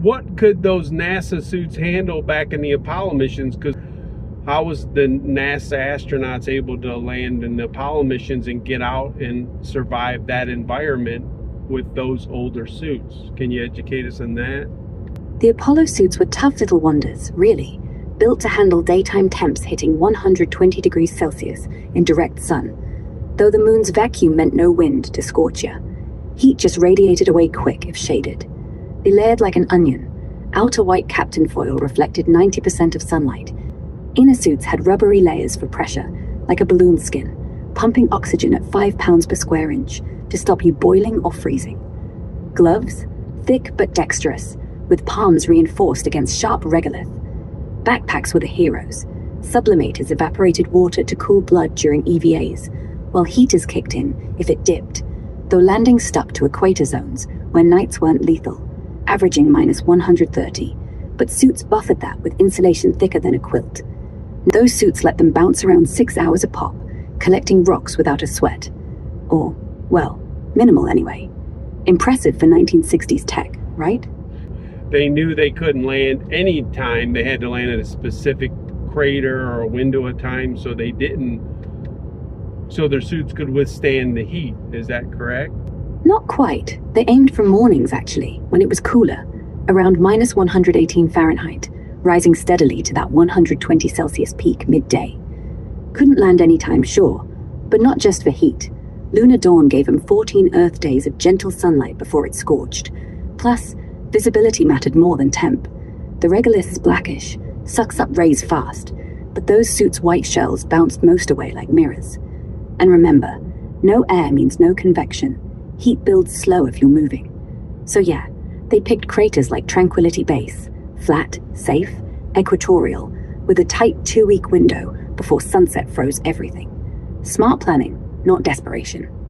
what could those NASA suits handle back in the Apollo missions? Because how was the NASA astronauts able to land in the Apollo missions and get out and survive that environment with those older suits? Can you educate us on that? The Apollo suits were tough little wonders, really, built to handle daytime temps hitting 120 degrees Celsius in direct sun, though the moon's vacuum meant no wind to scorch you. Heat just radiated away quick if shaded. They layered like an onion. Outer white captain foil reflected 90% of sunlight. Inner suits had rubbery layers for pressure, like a balloon skin, pumping oxygen at 5 pounds per square inch to stop you boiling or freezing. Gloves, thick but dexterous, with palms reinforced against sharp regolith. Backpacks were the heroes. Sublimators evaporated water to cool blood during EVAs, while heaters kicked in if it dipped, though landing stuck to equator zones where nights weren't lethal, averaging minus 130, but suits buffered that with insulation thicker than a quilt. Those suits let them bounce around 6 hours a pop, collecting rocks without a sweat. Or, well, minimal anyway. Impressive for 1960s tech, right? They knew they couldn't land any time. They had to land at a specific crater or a window of time, so they didn't. So their suits could withstand the heat. Is that correct? Not quite. They aimed for mornings, actually, when it was cooler, around minus 118 Fahrenheit, rising steadily to that 120 Celsius peak midday. Couldn't land anytime, sure, but not just for heat. Lunar dawn gave them 14 Earth days of gentle sunlight before it scorched. Plus, visibility mattered more than temp. The regolith is blackish, sucks up rays fast, but those suits' white shells bounced most away like mirrors. And remember, no air means no convection. Heat builds slow if you're moving. So yeah, they picked craters like Tranquility Base, flat, safe, equatorial, with a tight 2-week window before sunset froze everything. Smart planning, not desperation.